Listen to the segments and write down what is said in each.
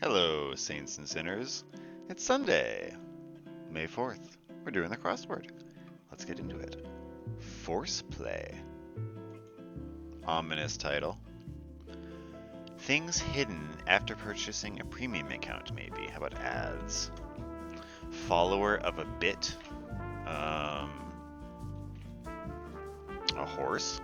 Hello, saints and sinners. It's Sunday, May 4th. We're doing the crossword. Let's get into it. Force play. Ominous title. Things hidden after purchasing a premium account, maybe. How about ads? Follower of a bit. A horse.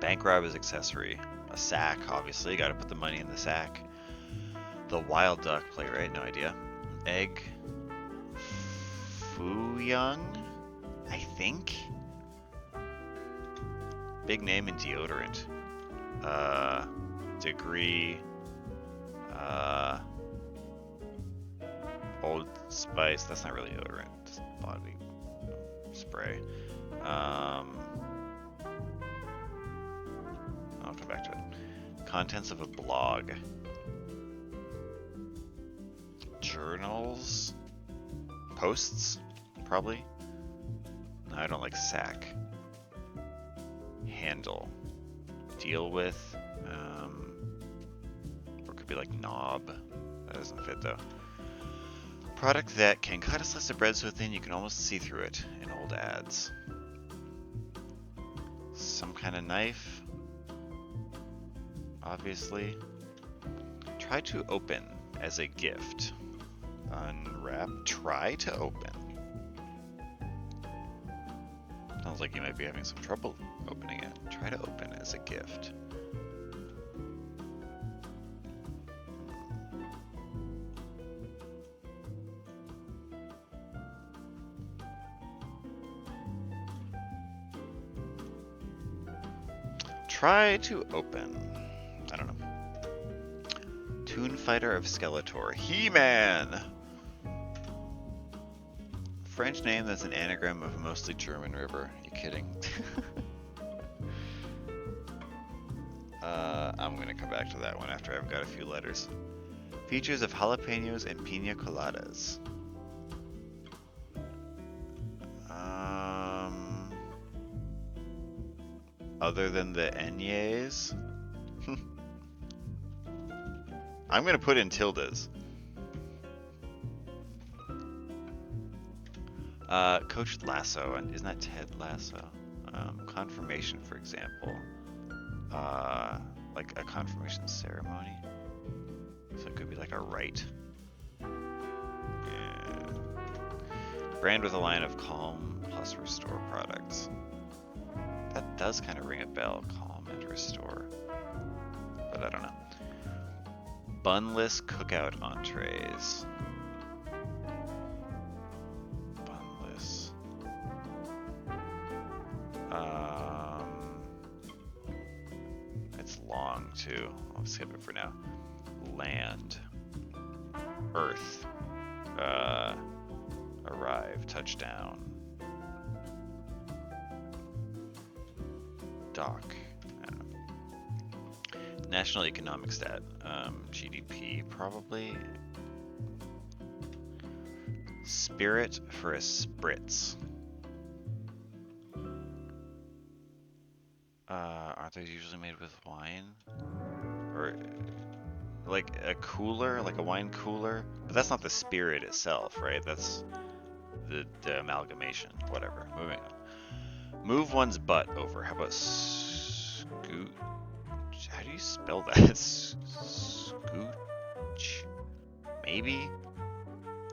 Bank robber's accessory. A sack, obviously. Gotta put the money in the sack. The wild duck playwright, no idea. Egg. Fuyang, I think. Big name and deodorant. Degree. Old Spice. That's not really deodorant. It's body spray. I'll come back to it. Contents of a blog. Journals. Posts, probably. No, I don't like sack. Handle. Deal with. Or it could be like knob. That doesn't fit though. Product that can cut a slice of bread so thin you can almost see through it in old ads. Some kind of knife. Obviously. Try to open as a gift. Unwrap. Try to open. Sounds like you might be having some trouble opening it. Try to open as a gift. Try to open. I don't know. Toon Fighter of Skeletor. He-Man! French name that's an anagram of a mostly German river. You kidding? I'm gonna come back to that one after I've got a few letters. Features of jalapenos and pina coladas. Other than the Enyes? I'm gonna put in tildes. Coach Lasso, and isn't that Ted Lasso? Confirmation, for example. Like a confirmation ceremony. So it could be like a rite. Yeah. Brand with a line of Calm plus Restore products. That does kind of ring a bell, Calm and Restore. But I don't know. Bunless cookout entrees. Bunless. It's long too. I'll skip it for now. Land. Earth. Arrive. Touchdown. Dock. I don't know. National economic stat. GDP, probably. Spirit for a spritz. Aren't they usually made with wine? Or like a cooler, like a wine cooler? But that's not the spirit itself, right? That's the amalgamation. Whatever. Moving on. Move one's butt over. How about scoot? How do you spell that? Scooch? Maybe?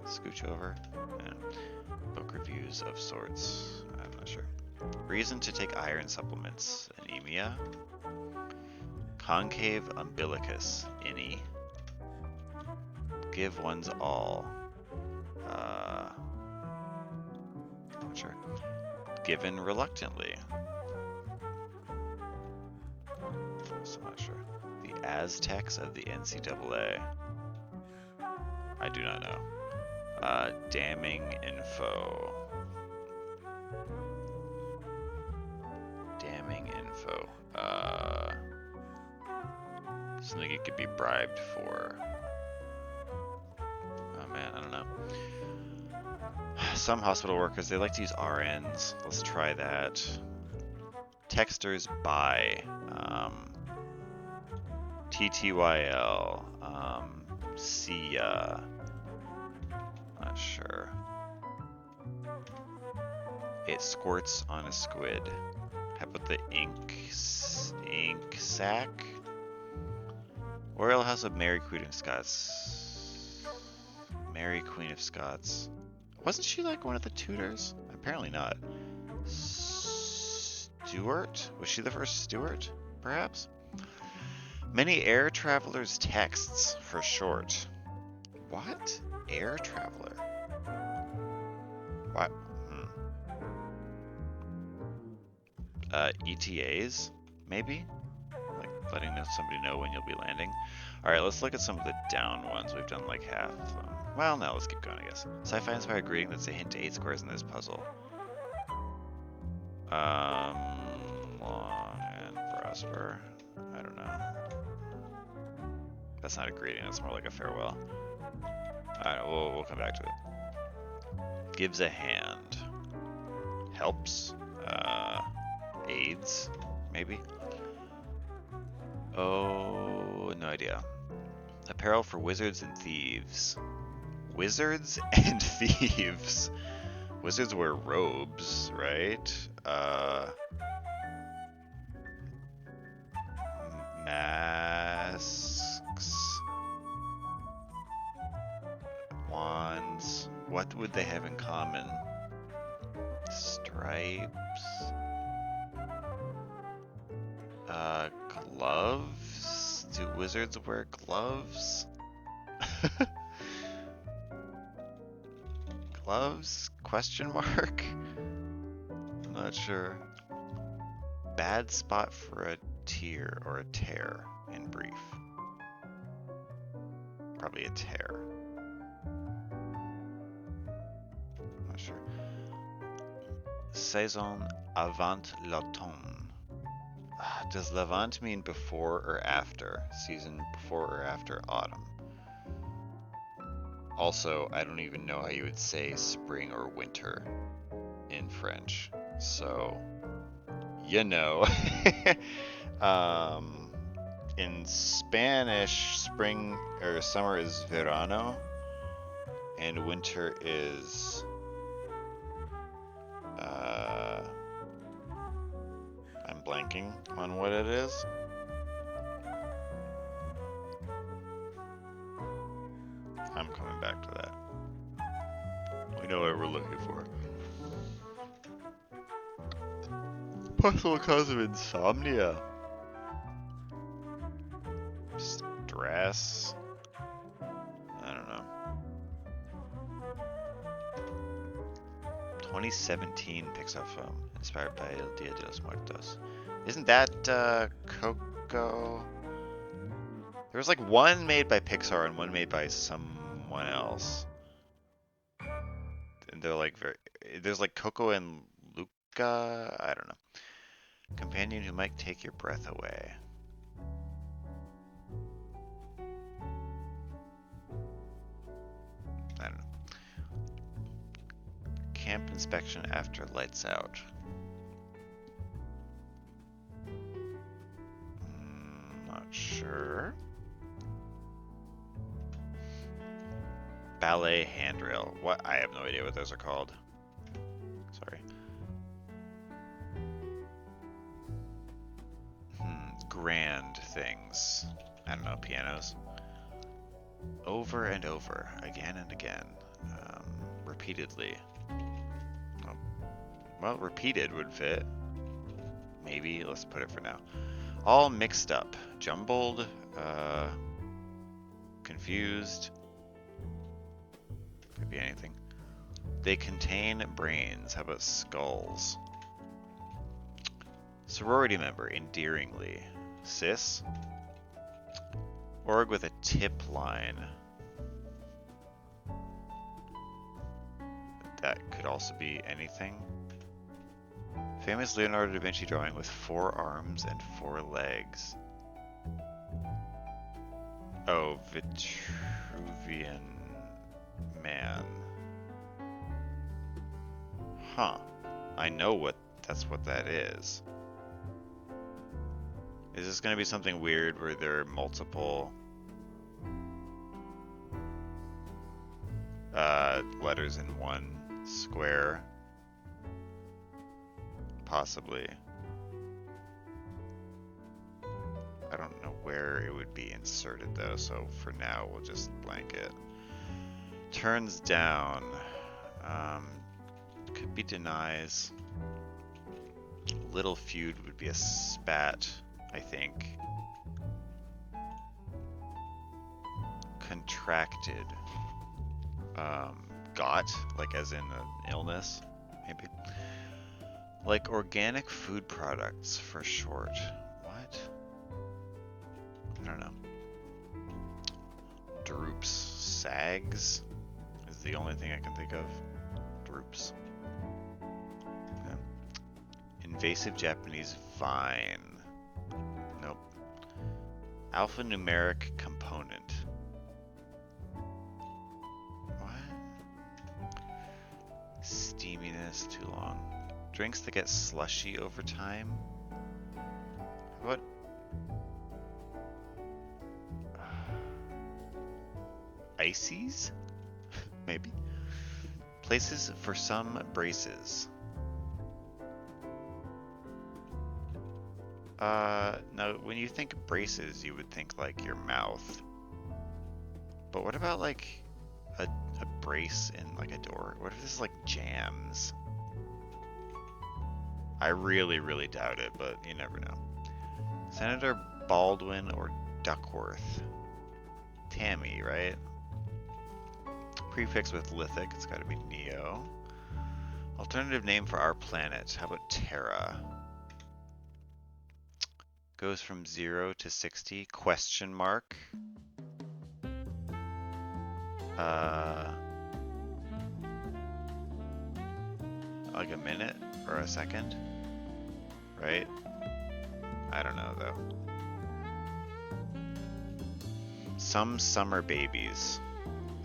Scooch over? Yeah. Book reviews of sorts. I'm not sure. Reason to take iron supplements. Anemia. Concave umbilicus. Innie. Give one's all. Not sure. Given reluctantly. Also not sure. The Aztecs of the NCAA. I do not know. Damning info. Damning info. Something it could be bribed for. Oh man, I don't know. Some hospital workers, they like to use RNs. Let's try that. Texters buy. TTYL. See ya. Not sure. It squirts on a squid. How about the ink sack? Royal House of Mary Queen of Scots. Mary Queen of Scots. Wasn't she like one of the Tudors? Apparently not. Stuart? Was she the first Stuart? Perhaps? Many air travelers' texts for short. What? Air traveler? What? ETAs? Maybe? Like letting somebody know when you'll be landing. Alright, let's look at some of the down ones. We've done like half of them. Well, no, let's keep going, I guess. Sci-fi inspired greeting that's a hint to 8 squares in this puzzle. Long and prosper. I don't know. That's not a greeting, that's more like a farewell. Alright, we'll come back to it. Gives a hand. Helps. Aids, maybe? Oh, no idea. Apparel for wizards and thieves. Wizards and thieves. Wizards wear robes, right? Masks. Wands. What would they have in common? Stripes. Gloves? Do wizards wear gloves? Gloves? Question mark? I'm not sure. Bad spot for a tear or a tear in brief. Probably a tear. Not sure. Saison avant l'automne. Does Levant mean before or after? Season before or after autumn? Also, I don't even know how you would say spring or winter in French. So, you know. In Spanish, spring or summer is verano, and winter is I'm blanking on what it is. I'm coming back to that. We know what we're looking for. Possible cause of insomnia. Stress. I don't know. 2017 Pixar film inspired by El Dia de los Muertos. Isn't that Coco? There was like one made by Pixar and one made by someone else. And they're like there's like Coco and Luca. I don't know. Companion who might take your breath away. I don't know. Camp inspection after lights out. Not sure. Ballet handrail. What? I have no idea what those are called. Sorry. Grand things. I don't know, pianos. Over and over, again and again. Repeatedly. Oh. Well, repeated would fit. Maybe, let's put it for now. All mixed up. Jumbled. Confused. Could be anything. They contain brains. How about skulls? Sorority member, endearingly. Sis. Org with a tip line. That could also be anything. Famous Leonardo da Vinci drawing with 4 arms and 4 legs. Oh, Vitruvian man. Huh. I know that's what that is. Is this going to be something weird where there are multiple letters in one square? Possibly. I don't know where it would be inserted though, so for now we'll just blank it. Turns down. Could be denies. Little feud would be a spat, I think. Contracted. Got, like as in an illness, maybe. Like organic food products for short. What? I don't know. Droops. Sags is the only thing I can think of. Droops. Yeah. Invasive Japanese vine. Nope. Alphanumeric component. Steaminess, too long. Drinks that get slushy over time. What? Ices? Maybe. Places for some braces. Now, when you think braces, you would think like your mouth. But what about like a brace in like a door? What if this is like jams? I really, really doubt it, but you never know. Senator Baldwin or Duckworth? Tammy, right? Prefix with lithic, it's gotta be Neo. Alternative name for our planet, how about Terra? Goes from 0 to 60, question mark. Like a minute or a second, right? I don't know though. Some summer babies.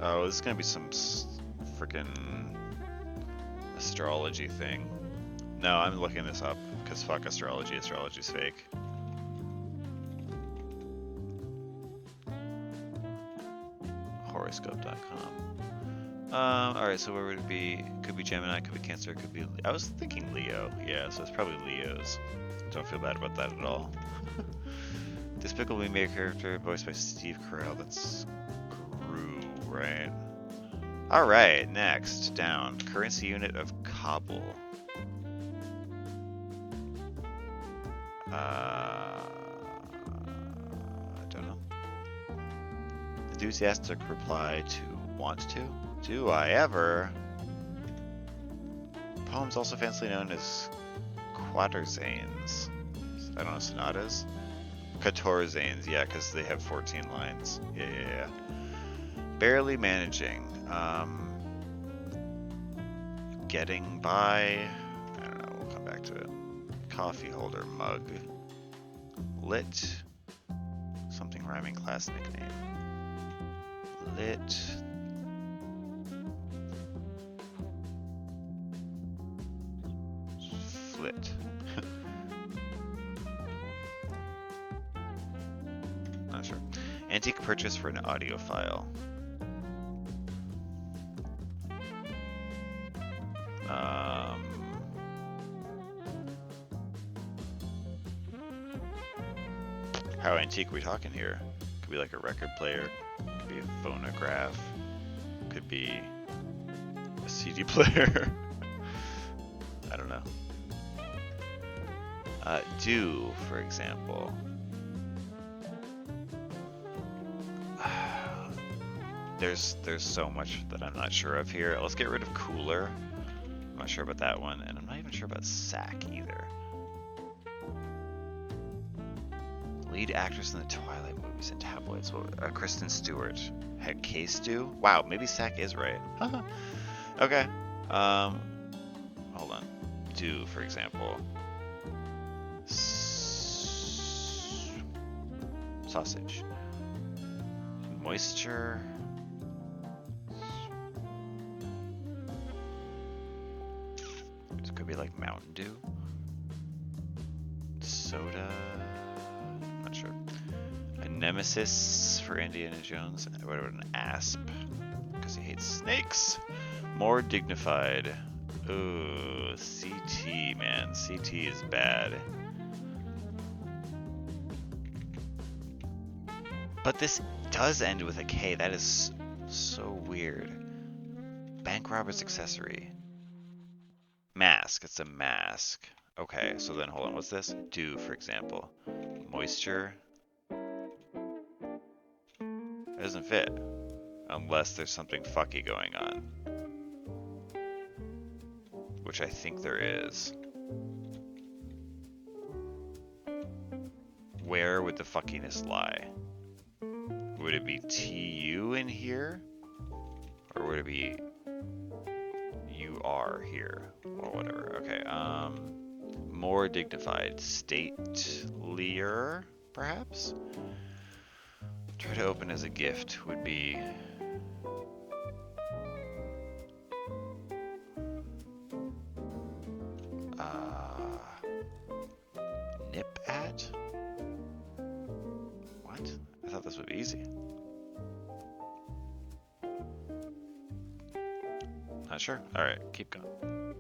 Oh, this is gonna be some freaking astrology thing. No, I'm looking this up because fuck astrology. Astrology's fake. Horoscope.com. Alright, so where would it be? Could be Gemini, could be Cancer, could be... I was thinking Leo. Yeah, so it's probably Leos. Don't feel bad about that at all. Despicable Me main character, voiced by Steve Carell. That's Gru, right? Alright, next. Down. Currency unit of Kabul. I don't know. Enthusiastic reply to want to? Do I ever? Poems also fancily known as quatorzains. I don't know, sonatas? Quatorzains, yeah, because they have 14 lines. Yeah. Barely managing. Getting by. I don't know, we'll come back to it. Coffee holder, mug. Lit. Something rhyming class nickname. Lit. Flit. Not sure. Antique purchase for an audio file. How antique are we talking here? Could be like a record player, could be a phonograph, could be a CD player. I don't know. Do, for example. There's so much that I'm not sure of here. Let's get rid of cooler. I'm not sure about that one, and I'm not even sure about sack either. Lead actress in the Twilight movies and tabloids. Kristen Stewart. Heck, case do? Wow, maybe sack is right. Okay. Hold on. Do, for example. Sausage. Moisture. It could be like Mountain Dew. Soda. Nemesis for Indiana Jones. What about an asp? Because he hates snakes. More dignified. Ooh, CT, man. CT is bad. But this does end with a K. That is so weird. Bank robber's accessory. Mask. It's a mask. Okay, so then hold on. What's this? Dew, for example. Moisture. It doesn't fit. Unless there's something fucky going on. Which I think there is. Where would the fuckiness lie? Would it be TU in here? Or would it be UR here? Or whatever. Okay, more dignified. Statelier, perhaps? Try to open as a gift would be... nip at? What? I thought this would be easy. Not sure? Alright, keep going.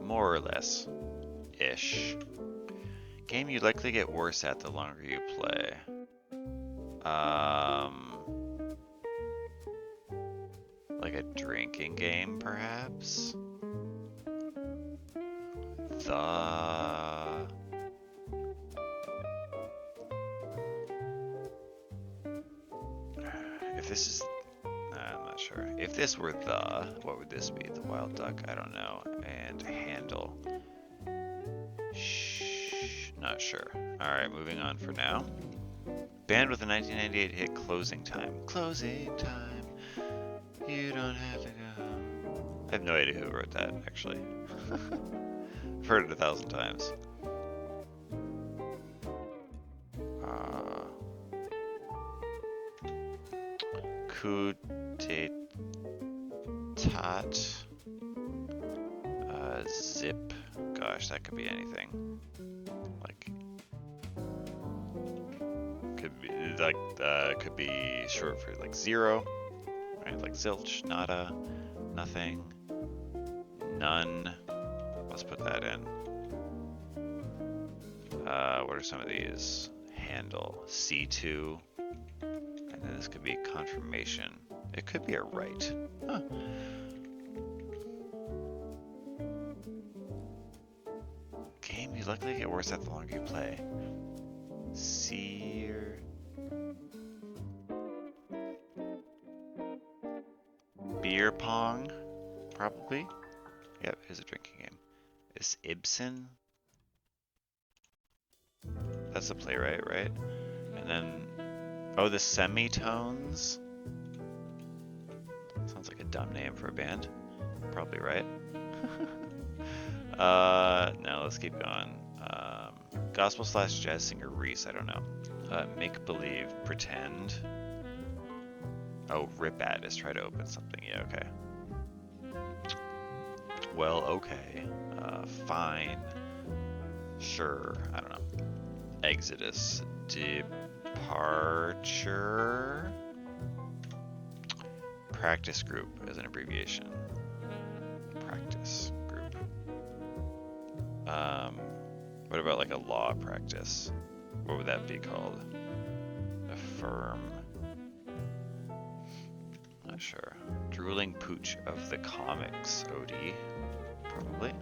More or less. Ish. Game you likely get worse at the longer you play. Like a drinking game, perhaps? If this is... I'm not sure. If this were what would this be? The wild duck? I don't know. And handle. Shh. Not sure. Alright, moving on for now. Band with a 1998 hit, Closing Time. Closing time. You don't have to go. I have no idea who wrote that, actually. I've heard it 1,000 times. Coup d'etat. Zip. Gosh, that could be anything. Like, could be short for like zero, right? Like zilch, nada, nothing, none. Let's put that in. What are some of these? Handle, C2, and then this could be confirmation. It could be a right. Huh. Game you luckily get worse at the longer you play. Seer. Beer pong, probably. Yep, it's a drinking game. Is Ibsen? That's the playwright, right? And then, oh, the semitones. Sounds like a dumb name for a band. Probably right. No, let's keep going. Gospel / jazz singer Reese, I don't know. Make believe, pretend. Oh, rip at is try to open something. Yeah, okay. Well, okay. Fine. Sure. I don't know. Exodus. Departure. Practice group as an abbreviation. Practice group. What about like a law practice? What would that be called? Affirm. Not sure. Drooling pooch of the comics. OD. Probably.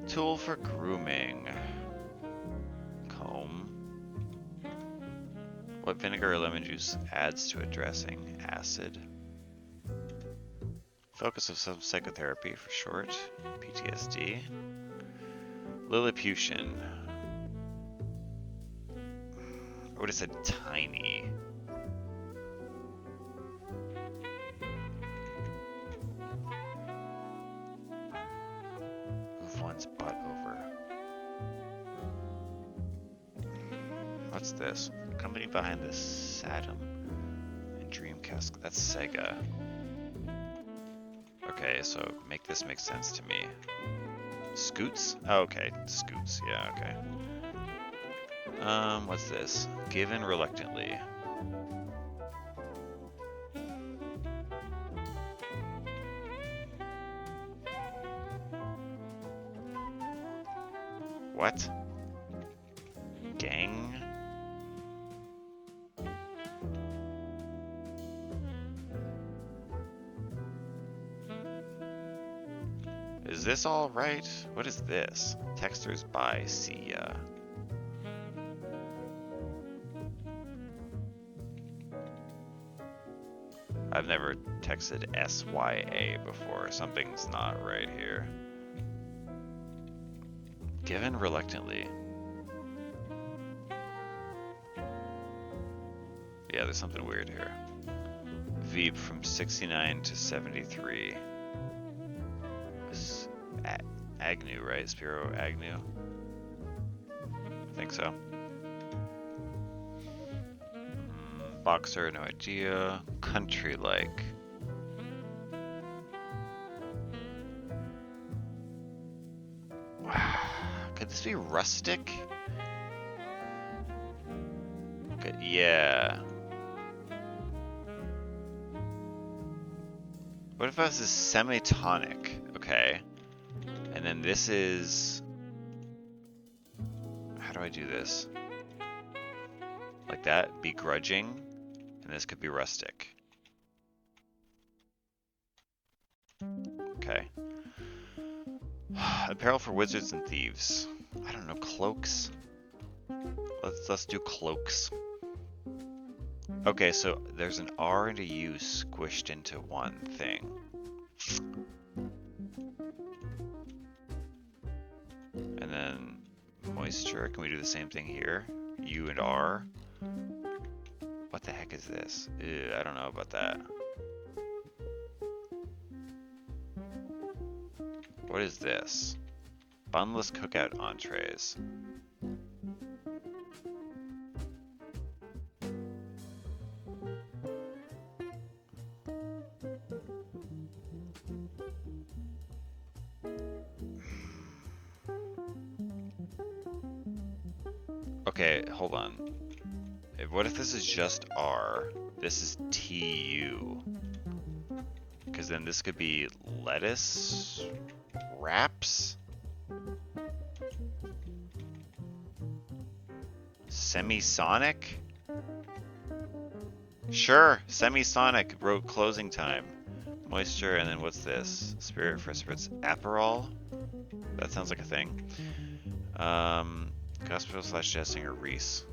Tool for grooming. Comb. What vinegar or lemon juice adds to a dressing? Acid. Focus of some psychotherapy for short. PTSD. Lilliputian. I would have said tiny. Move one's butt over. What's this? Company behind the Saturn and Dreamcast. That's Sega. Okay, so make this make sense to me. Scoots? Oh, okay, Scoots. Yeah, okay. What's this? Given reluctantly. What? Gang? Is this all right? What is this? Texters by see ya. I've never texted SYA before. Something's not right here. Given reluctantly. Yeah, there's something weird here. Veep from 69 to 73. Agnew, right? Spiro Agnew? I think so. Boxer, no idea. Country-like. Could this be rustic? Okay, yeah. What if this is semitonic? Okay. And then this is... How do I do this? Like that? Begrudging. And this could be rustic. Okay. Apparel for wizards and thieves. I don't know, cloaks? Let's do cloaks. Okay, so there's an R and a U squished into one thing. And then moisture, can we do the same thing here? U and R. What the heck is this? Ew, I don't know about that. What is this? Bunless cookout entrees. Okay, hold on. What if this is just R? This is TU. Because then this could be lettuce wraps? Semisonic? Sure, semisonic wrote closing time. Moisture, and then what's this? Spirit for spirits. Aperol? That sounds like a thing. Gospel / Jessinger Reese.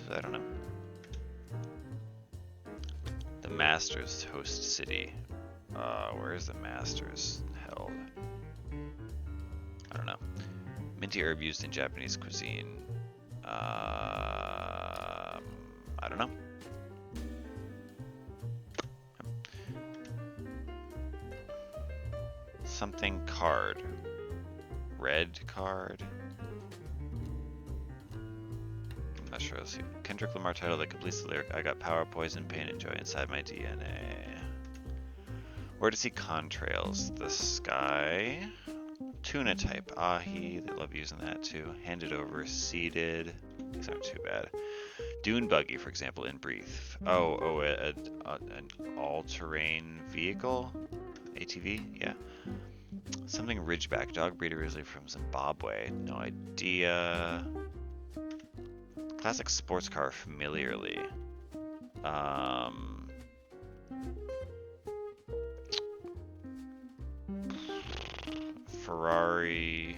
I don't know. The Masters host city. Where is the Masters held? I don't know. Minty herb used in Japanese cuisine. I don't know. Something card. Red card. I'm not sure. Let's see. Kendrick Lamar title that completes the lyric. I got power, poison, pain, and joy inside my DNA. Where to see contrails? The sky. Tuna type. Ahi. They love using that too. Handed over. Seated. These aren't too bad. Dune buggy, for example, in brief. An all-terrain vehicle? ATV? Yeah. Something ridgeback. Dog breeder usually from Zimbabwe. No idea. Classic sports car familiarly. Ferrari.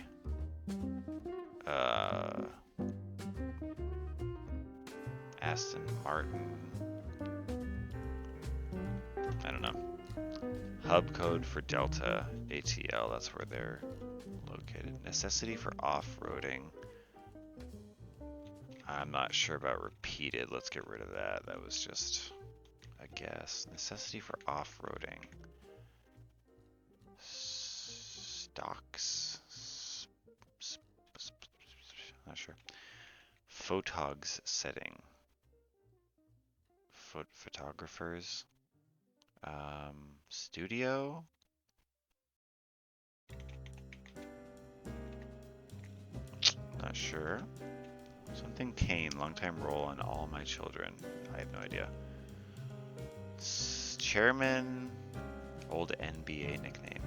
Aston Martin. I don't know. Hub code for Delta ATL, that's where they're located. Necessity for off-roading. I'm not sure about repeated. Let's get rid of that. That was just a guess. Necessity for off-roading. Stocks. Not sure. Photogs setting. Photographers. Studio. Not sure. Something Kane, longtime role on All My Children. I have no idea. Chairman, old NBA nickname.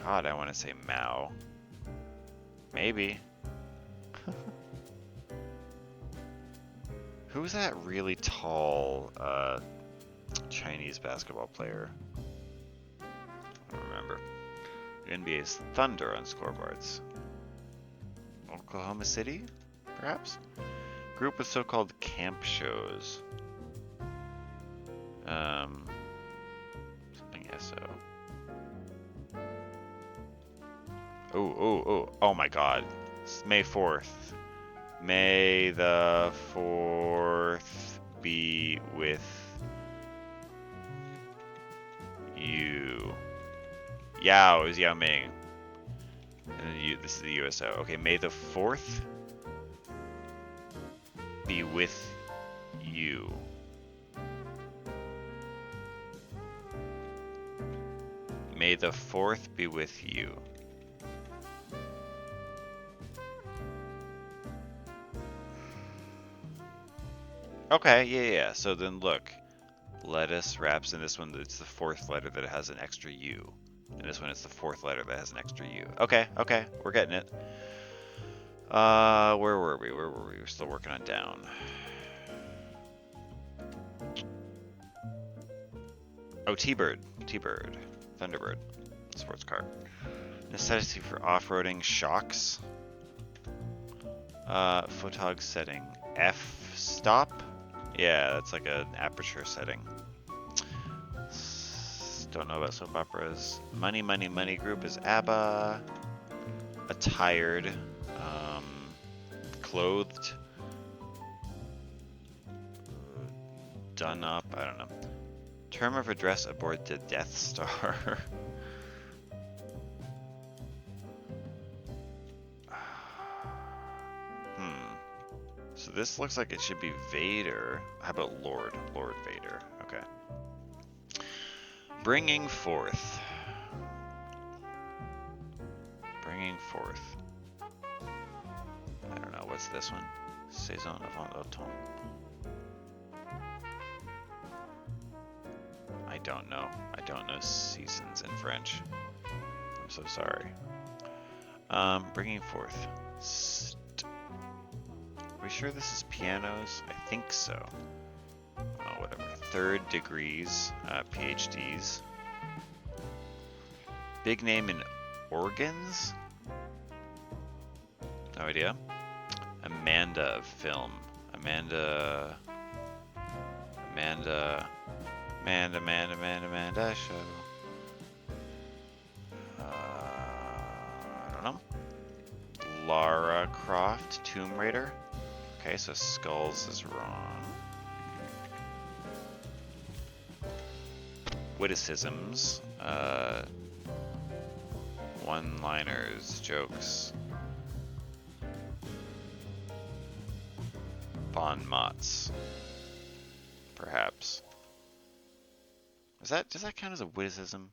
God, I want to say Mao. Maybe. Who's that really tall Chinese basketball player? I don't remember. NBA's Thunder on scoreboards. Oklahoma City, perhaps? Group with so-called camp shows. Something SO. Oh my god. It's May 4th. May the 4th be with you. Yao is Yao Ming. And then this is the USO. Okay, May the 4th be with you. May the 4th be with you. Okay, yeah. So then look. Lettuce wraps in this one, it's the 4th letter that has an extra U. And this one it's the 4th letter that has an extra U. Okay, we're getting it. Where were we? We're still working on down. Oh, T-Bird. Thunderbird. Sports car. Necessity for off-roading. Shocks. Photog setting. F-stop? Yeah, that's like an aperture setting. Don't know about soap operas. Money group is ABBA. Attired. Clothed. Done up. I don't know. Term of address aboard the Death Star. So this looks like it should be Vader. How about Lord? Lord Vader. Okay. Bringing forth. I don't know. What's this one? Saison avant l'automne. I don't know. I don't know seasons in French. I'm so sorry. Bringing forth. Are we sure this is pianos? I think so. Oh, whatever. 3rd degrees, PhDs. Big name in organs? No idea. Amanda of film. Amanda show. I don't know. Lara Croft, Tomb Raider. Okay, so Skulls is wrong. Witticisms. One-liners, jokes. Bon mots. Perhaps. Does that count as a witticism?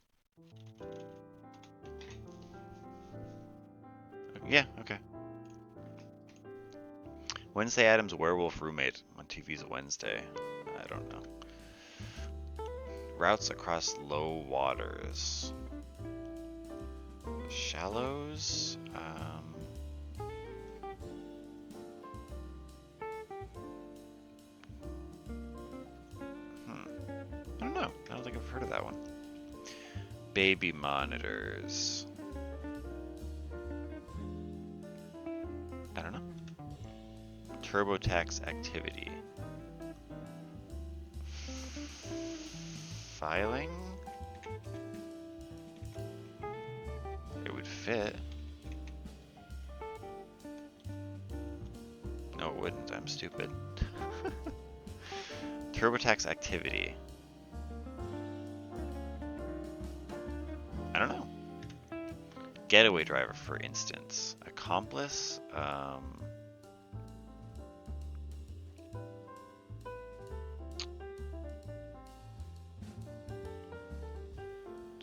Yeah, okay. Wednesday Addams' werewolf roommate on TV's Wednesday. I don't know. Routes across low waters. Shallows? I don't know. I don't think I've heard of that one. Baby monitors. I don't know. TurboTax activity. Filing? It would fit. No, it wouldn't. I'm stupid. TurboTax activity. I don't know. Getaway driver, for instance. Accomplice?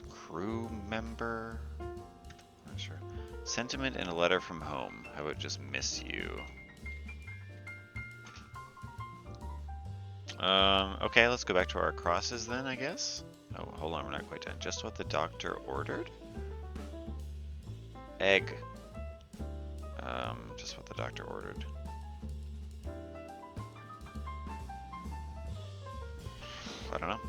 Crew member? Not sure. Sentiment in a letter from home. How about just miss you? Okay, let's go back to our crosses then, I guess. Oh, hold on, we're not quite done. Just what the doctor ordered? Egg. Just what the doctor ordered. I don't know.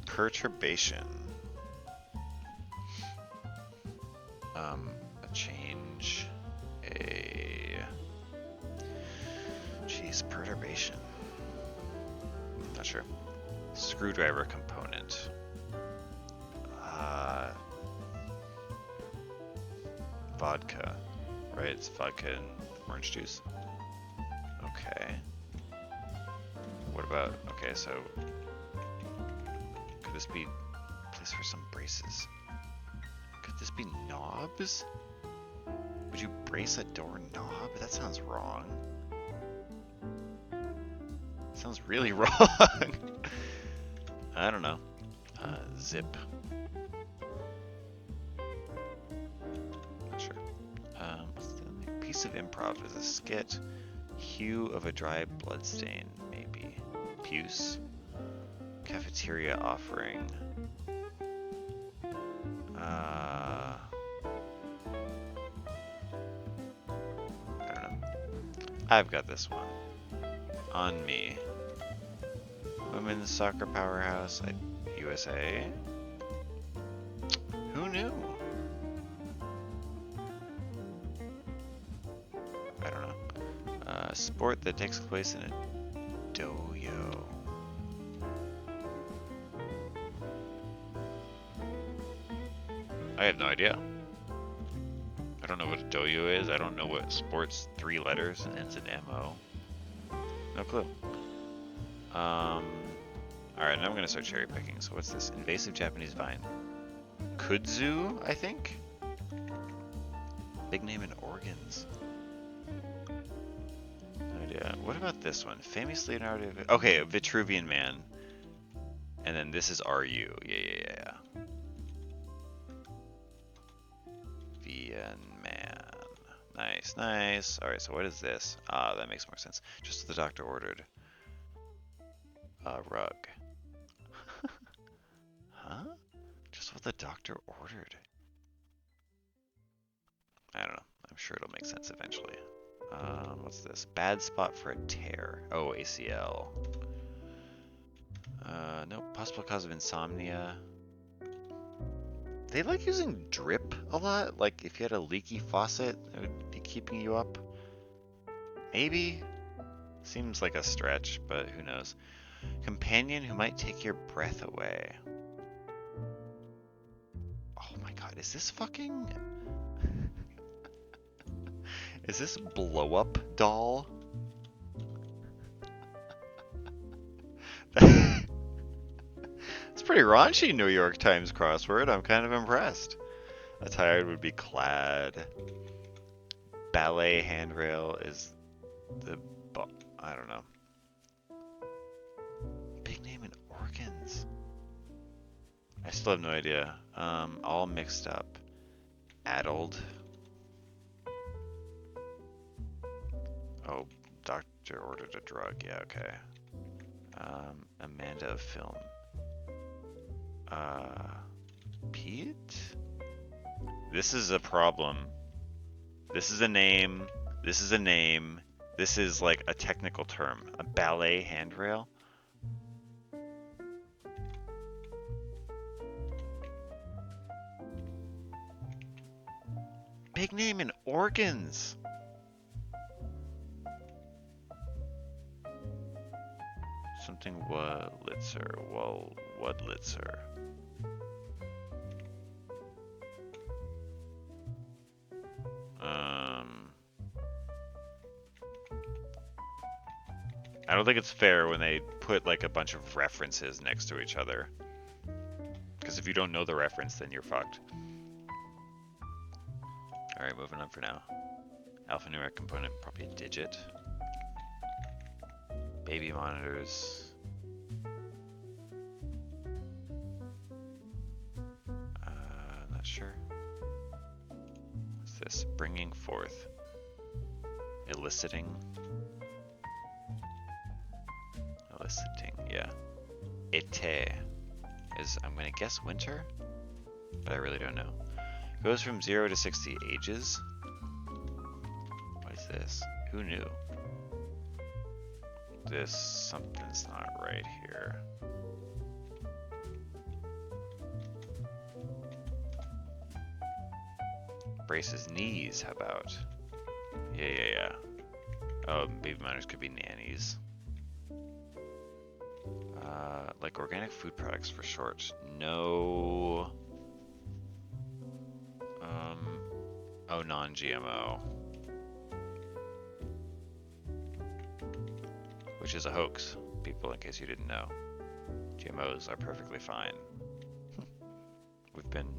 Perturbation. A change. Geez, perturbation. Not sure. Screwdriver component. Vodka. Right? It's vodka and orange juice. Okay. What about... Okay, so... Could this be... Place for some braces? Could this be knobs? Would you brace a doorknob? That sounds wrong. Sounds really wrong. I don't know. Zip. Not sure. What's the piece of improv is a skit. Hue of a dry bloodstain, maybe. Puce. Cafeteria offering. I don't know. I've got this one. On me. Women's soccer powerhouse at USA. Who knew? I don't know. Sport that takes place in a dojo. I have no idea. I don't know what a dojo is. I don't know what sports 3 letters and ends in MO. No clue. Alright, now I'm gonna start cherry picking. So what's this? Invasive Japanese vine. Kudzu, I think? Big name in organs. No idea. What about this one? Famous Leonardo... Okay, Vitruvian Man. And then this is RU. Yeah. Vian Man. Nice. Alright, so what is this? Ah, that makes more sense. Just what the doctor ordered. Rug. Huh? Just what the doctor ordered. I don't know. I'm sure it'll make sense eventually. What's this? Bad spot for a tear. Oh, ACL. No. Possible cause of insomnia. They like using drip a lot. Like if you had a leaky faucet, it would be keeping you up. Maybe. Seems like a stretch, but who knows. Companion who might take your breath away. Oh my god, is this fucking... Is this blow up doll? It's pretty raunchy, New York Times crossword. I'm kind of impressed. Attired would be clad. Ballet handrail is the... I don't know. Big name in organs. I still have no idea. All mixed up. Addled. Oh, doctor ordered a drug. Yeah, okay. Amanda of film. Pete? This is a problem. This is a name. This is a name. This is like a technical term. A ballet handrail. Big name in organs. Something Wudlitzer. Wudlitzer. I don't think it's fair when they put like a bunch of references next to each other. Because if you don't know the reference, then you're fucked. Alright, moving on for now. Alphanumeric component, probably a digit. Baby monitors. Not this? Bringing forth. Eliciting. Eliciting, yeah. Ete is, I'm gonna guess winter, but I really don't know. Goes from 0 to 60 ages. What is this? Who knew? Something's not right here. Braces knees, how about? Yeah. Oh, baby miners could be nannies. Like organic food products for short. No. Oh, non-GMO. Which is a hoax, people, in case you didn't know. GMOs are perfectly fine. We've been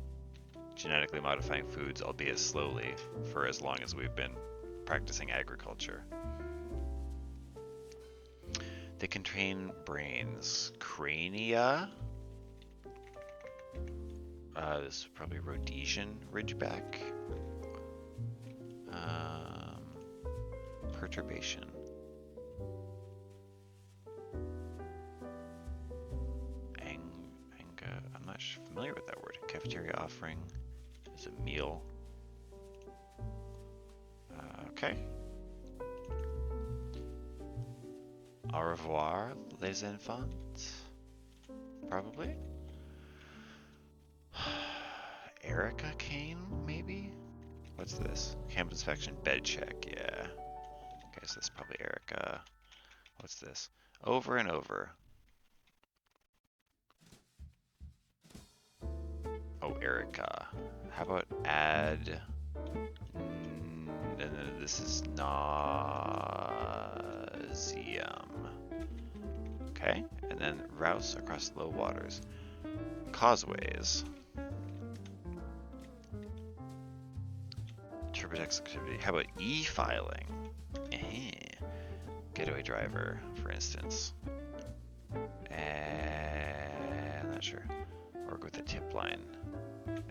genetically modifying foods, albeit slowly, for as long as we've been practicing agriculture. They contain brains. Crania? This is probably Rhodesian Ridgeback. Perturbation. I'm not familiar with that word. Cafeteria offering is a meal. Okay. Au revoir, les enfants. Probably. Erica Kane, maybe? What's this? Camp inspection, bed check, yeah. Okay, so this is probably Erica. What's this? Over and over. Oh, Erica. How about add... and then this is nauseum. Okay, and then rouse across low waters. Causeways. TurboTax activity. How about e-filing? Getaway driver, for instance. I'm not sure. Work with a tip line.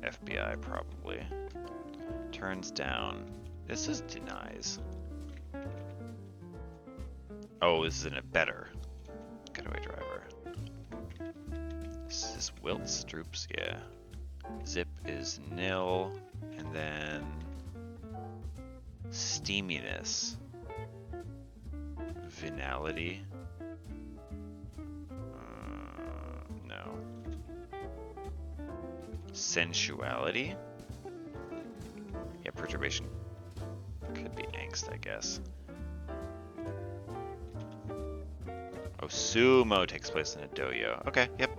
FBI, probably. Turns down. This is denies. Oh, this is in a better getaway driver. This is wilts, droops, yeah. Zip is nil, and then steaminess, venality. No. Sensuality. Yeah, perturbation could be angst, I guess. Oh, sumo takes place in a dojo. Okay, yep.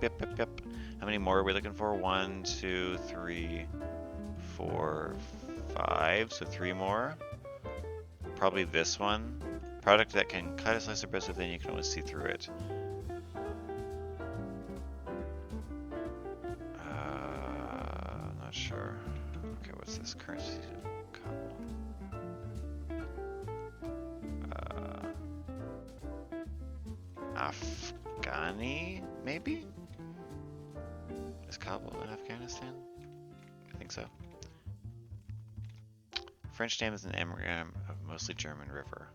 How many more are we looking for? 1, 2, 3, 4, 5. So 3 more. Probably this one. Product that can cut a slice of bread so then you can always see through it. Not sure. Okay, what's this? Currency couple. Afghani, maybe? Is Kabul in Afghanistan? I think so. French name is an anagram of mostly German river.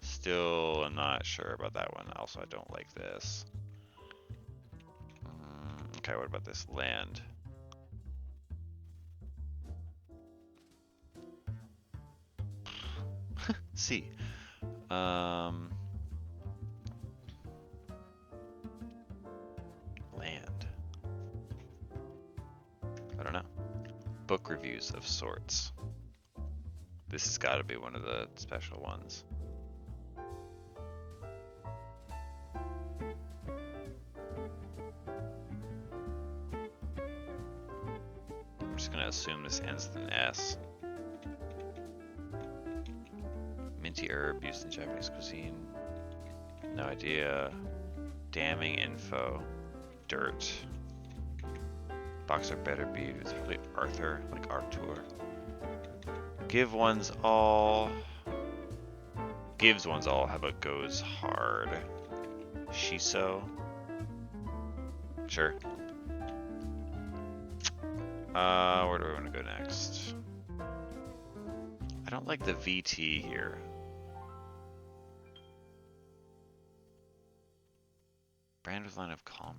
Still not sure about that one. Also, I don't like this. Okay, what about this? Land. C. Land. I don't know. Book reviews of sorts. This has got to be one of the special ones. I'm just gonna assume this ends with an S. Minty herb used in Japanese cuisine. No idea. Damning info. Dirt. Boxer better be. It's probably Arthur, like Artur. Give one's all. Gives one's all. How about goes hard? Shiso. Sure. Where do I want to go next? I don't like the VT here. Brand with line of calm.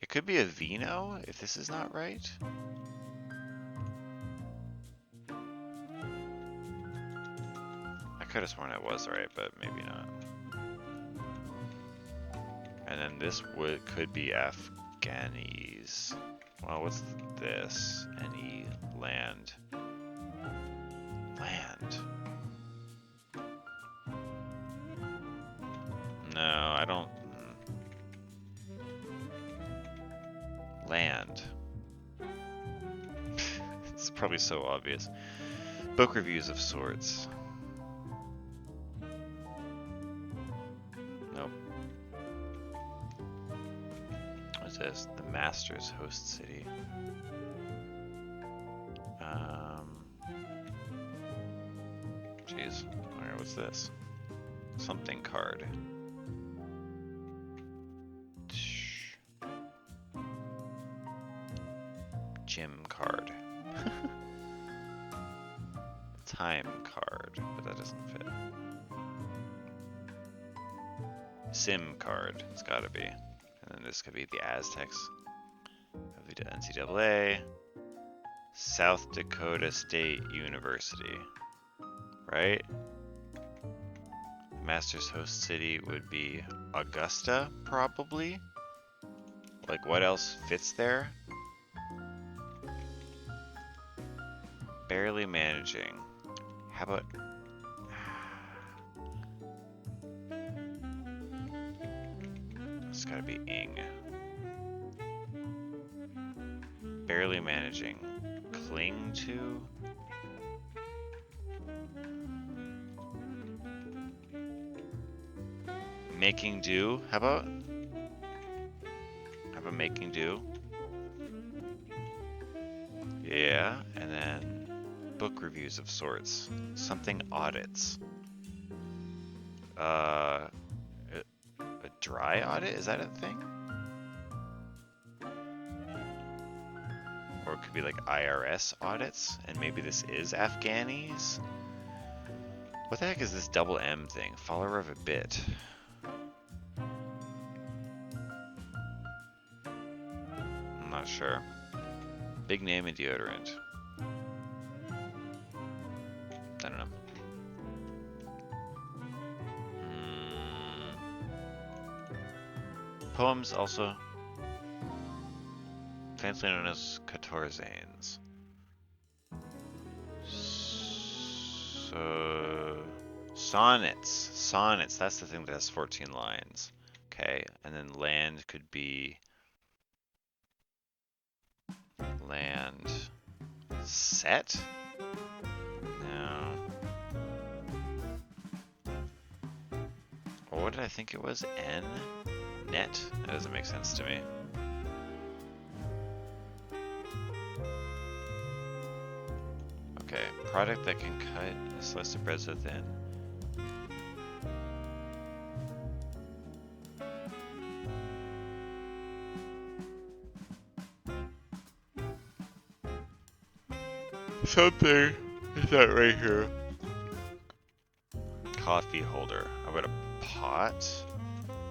It could be a Vino if this is not right. I could have sworn it was right, but maybe not. And then this could be Afghanis. Well, what's this? Any land. Land. No, I don't. Land. It's probably so obvious. Book reviews of sorts. Nope. What's this? The Masters host city. Jeez. Alright, what's this? Something card. Gym card. Time card, but that doesn't fit. Sim card, it's gotta be. And then this could be the Aztecs. The NCAA. South Dakota State University. Right? Masters host city would be Augusta, probably. Like, what else fits there? Barely managing. How about... It's gotta be ing. Barely managing. Cling to? Making do? How about making do? Yeah, and then book reviews of sorts. Something audits. A dry audit? Is that a thing? Or it could be like IRS audits, and maybe this is Afghanis? What the heck is this double M thing? Follower of a bit. I'm not sure. Big name and deodorant. I don't know. Poems also famously known as Catorzanes. So sonnets. Sonnets, that's the thing that has 14 lines. Okay, and then land could be land set? No. Or what did I think it was? N? Net? That doesn't make sense to me. Okay, product that can cut a slice of bread so thin. Something is that right here? Coffee holder. How about a pot?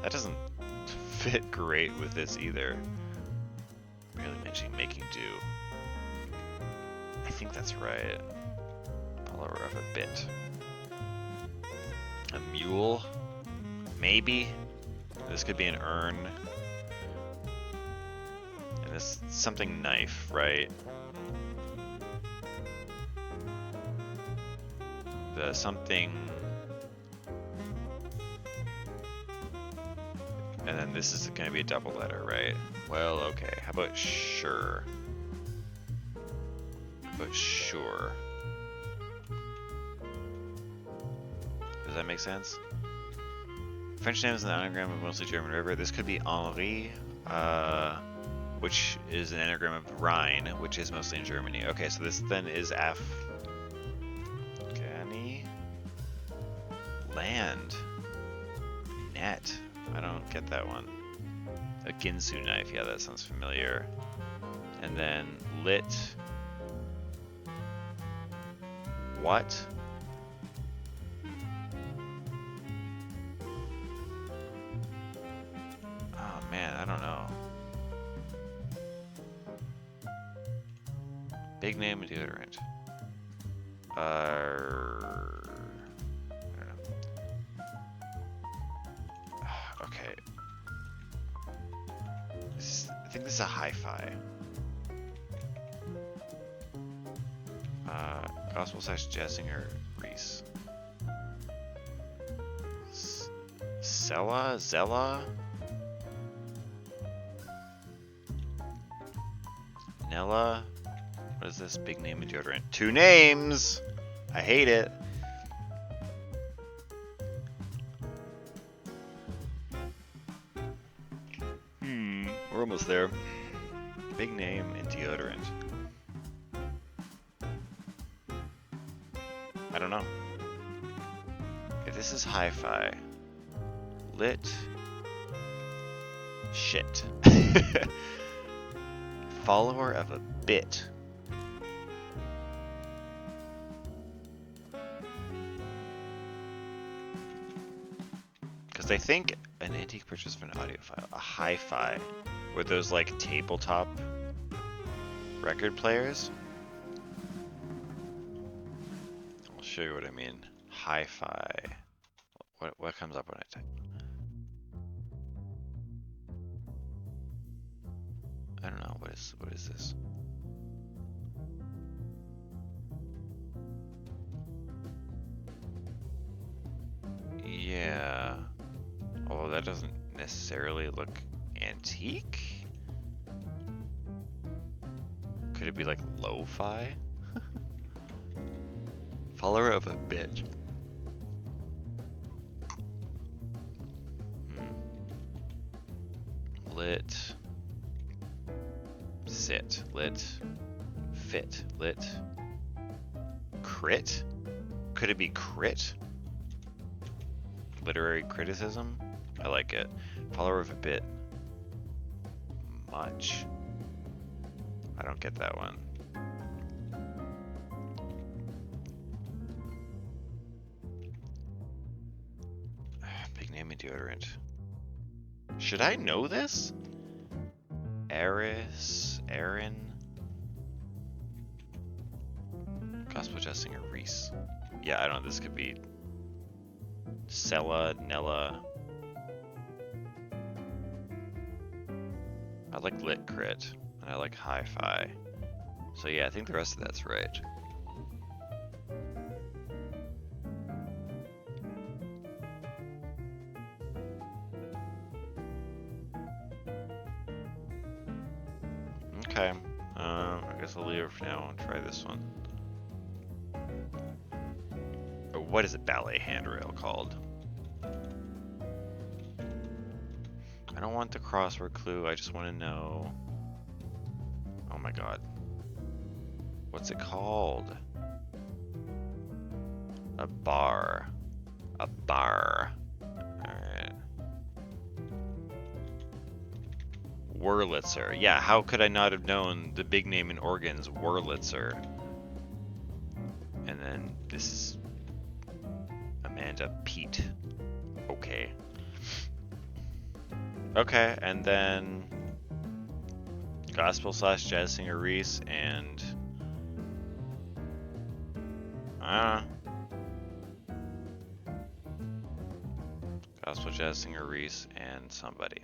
That doesn't fit great with this either. Really mentioning making do. I think that's right. Follower of a bit. A mule? Maybe? This could be an urn. And this something knife, right? The something... And then this is going to be a double letter, right? Well, okay. How about sure? How about sure? Does that make sense? French name is an anagram of mostly German river. This could be Henri, which is an anagram of Rhine, which is mostly in Germany. Okay, so this then is Afghani. Land. Net. I don't get that one. A Ginsu knife, yeah, that sounds familiar. And then lit. What? Oh man, I don't know. Big name deodorant. I don't know. Okay. I think this is a hi-fi. Gospel / Jessinger Reese. Zella? Nella? What is this? Big name of deodorant. 2 names! I hate it. We're almost there. Big name and deodorant. I don't know. Okay, this is hi-fi. Lit. Shit. Follower of a bit. Because I think an antique purchase for an audiophile, a hi-fi, were those like tabletop record players? I'll show you what I mean. Hi-fi. What comes up when I type? I don't know. What is this? Yeah. Although that doesn't necessarily look antique. Could it be like lo-fi? Follower of a bitch. Lit. Sit. Lit. Fit. Lit. Crit? Could it be crit? Literary criticism? I like it. Follower of a bit. Much. I don't get that one. Big name and deodorant. Should I know this? Aaron. Gospel Jessinger Reese. Yeah, I don't know. This could be Sella, Nella. I like lit crit, and I like hi-fi. So yeah, I think the rest of that's right. Okay, I guess I'll leave it for now and try this one. Or what is a ballet handrail called? I don't want the crossword clue, I just want to know. Oh my god. What's it called? A bar. A bar. Alright. Wurlitzer. Yeah, how could I not have known the big name in organs, Wurlitzer? And then this is Amanda Pete. Okay. Okay, and then Gospel / Jessinger Reese and Gospel Jessinger Reese and somebody.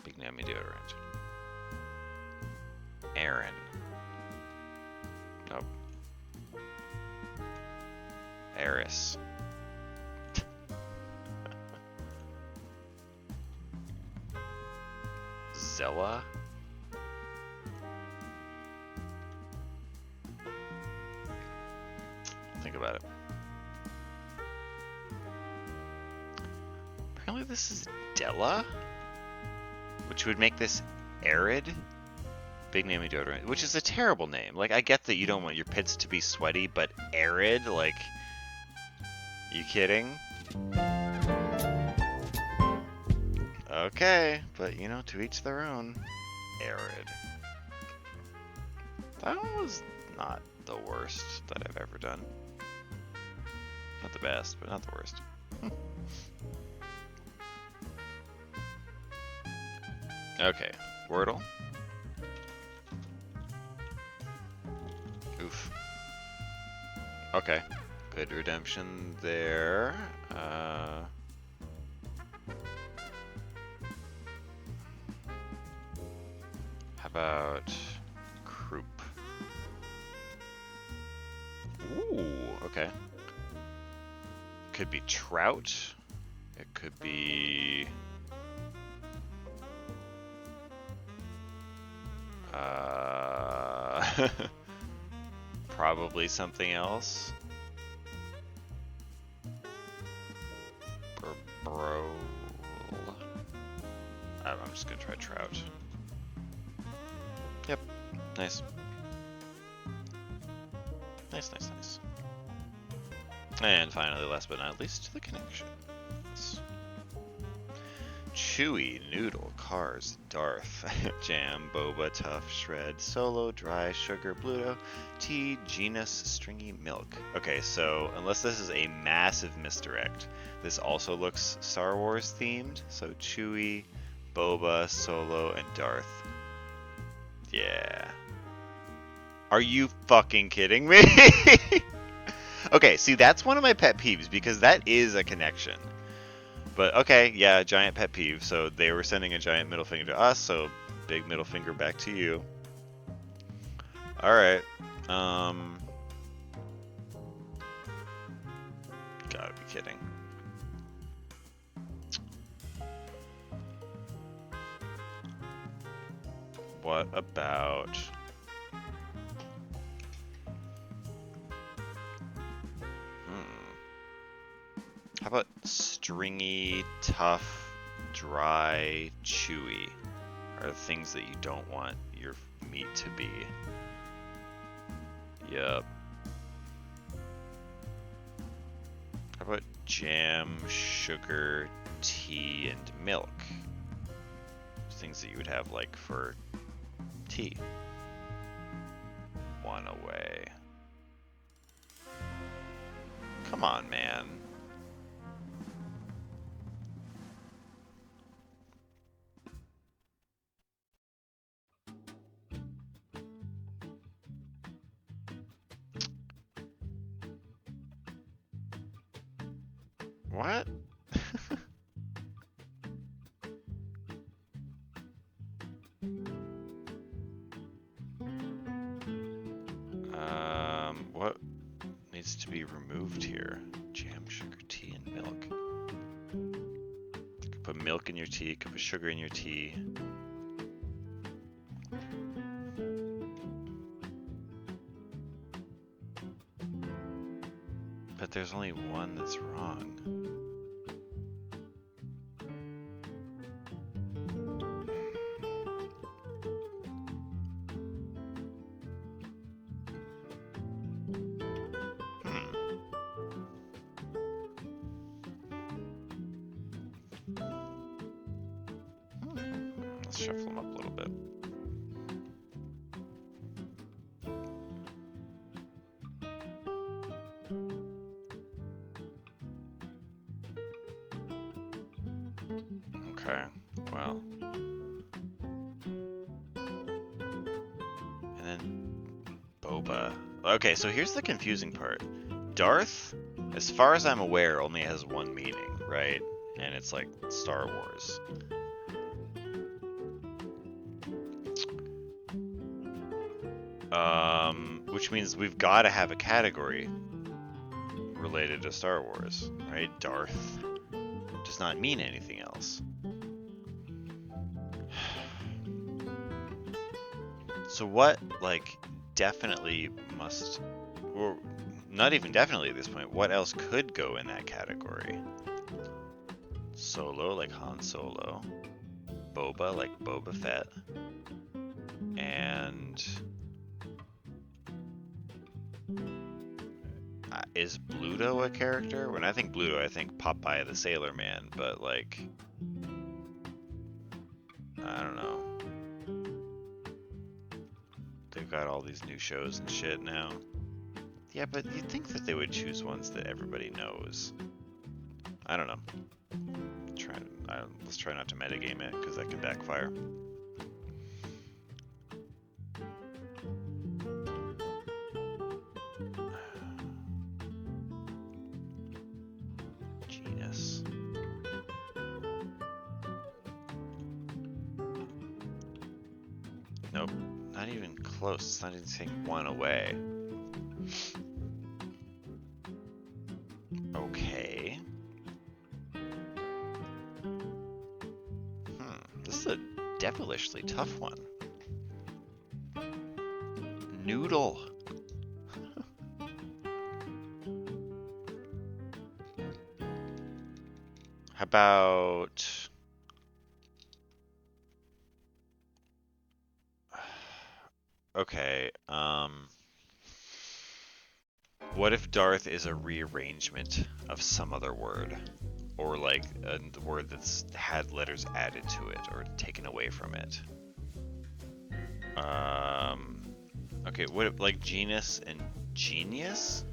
Big name deodorant. Aaron. Nope. Eris. Zella? Think about it. Apparently this is Della, which would make this arid. Big name deodorant, which is a terrible name. Like, I get that you don't want your pits to be sweaty, but arid, like, you kidding? Okay, but you know, to each their own. Arid. That was not the worst that I've ever done. Not the best, but not the worst. Okay, Wordle. Oof. Okay, good redemption there. How about croup? Ooh, okay. Could be trout. It could be... probably something else. Bro. I'm just gonna try trout. Yep, nice. Nice, nice, nice. And finally, last but not least, the connections. Chewy, Noodle, Cars, Darth, Jam, Boba, Tough, Shred, Solo, Dry, Sugar, Bluto, Tea, Genus, Stringy, Milk. Okay, so unless this is a massive misdirect, this also looks Star Wars themed. So Chewy, Boba, Solo, and Darth. Yeah. Are you fucking kidding me? Okay, see, that's one of my pet peeves because that is a connection. But okay, yeah, giant pet peeve. So they were sending a giant middle finger to us, so big middle finger back to you. Alright. Gotta be kidding. What about... How about stringy, tough, dry, chewy? Are the things that you don't want your meat to be. Yup. How about jam, sugar, tea, and milk? Things that you would have like for tea. One away. Come on, man. What? What needs to be removed here? Jam, sugar, tea, and milk. You could put milk in your tea, you could put sugar in your tea. But there's only one that's wrong. Let's shuffle them up a little bit. Okay, well. And then Boba. Okay, so here's the confusing part. Darth, as far as I'm aware, only has one meaning, right? And it's like Star Wars. Which means we've got to have a category related to Star Wars, right? Darth does not mean anything else. So what, like, definitely must, or not even definitely at this point, what else could go in that category? Solo, like Han Solo. Boba, like Boba Fett. And... is Bluto a character? When I think Bluto, I think Popeye the Sailor Man, but like... they've got all these new shows and shit now. Yeah, but you'd think that they would choose ones that everybody knows. I don't know. Let's try not to metagame it, because that can backfire. Genus. Nope, not even close. It's not even taking one away. Okay. This is a devilishly tough one. Noodle. How about... Okay, what if Darth is a rearrangement of some other word? Or like a word that's had letters added to it or taken away from it? Okay, what if, like genus and genius?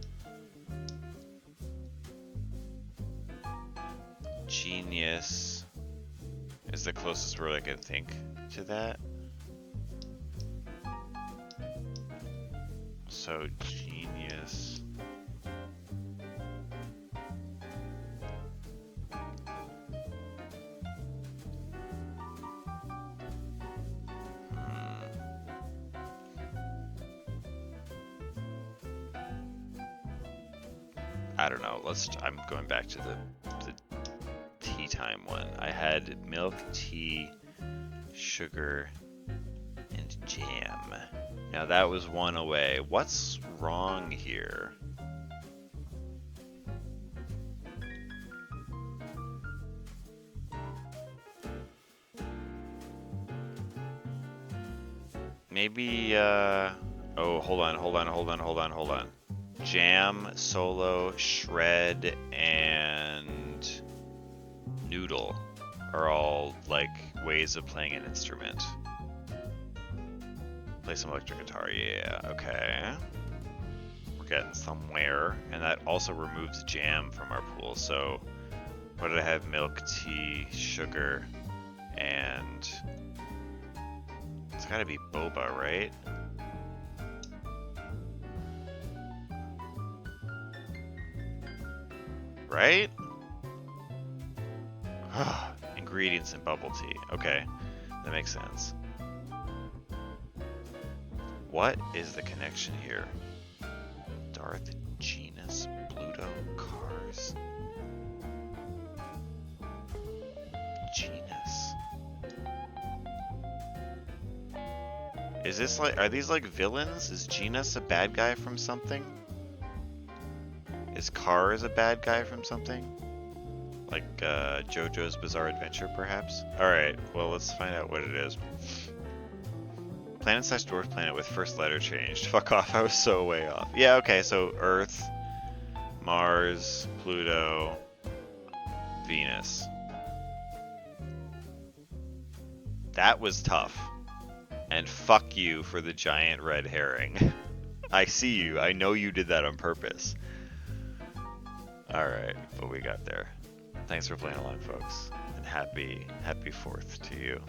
Genius is the closest word I can think to that. So genius. I don't know. I'm going back to the tea time one. I had milk, tea, sugar, and jam. Now that was one away. What's wrong here? Maybe, oh, hold on. Jam, solo, shred, and noodle are all like ways of playing an instrument. Play some electric guitar, yeah, okay. We're getting somewhere, and that also removes jam from our pool, so what did I have? Milk, tea, sugar, and it's gotta be boba, right? Right? Ingredients in bubble tea. Okay, that makes sense. What is the connection here? Darth, genus, Pluto, cars. Genus. Is this like, are these like villains? Is Genus a bad guy from something? Is Cars a bad guy from something? Like JoJo's Bizarre Adventure, perhaps? Alright, well, let's find out what it is. Planet/dwarf planet with first letter changed. Fuck off, I was so way off. Yeah, okay, so Earth, Mars, Pluto, Venus. That was tough. And fuck you for the giant red herring. I see you, I know you did that on purpose. Alright, but we got there. Thanks for playing along, folks. And happy 4th to you.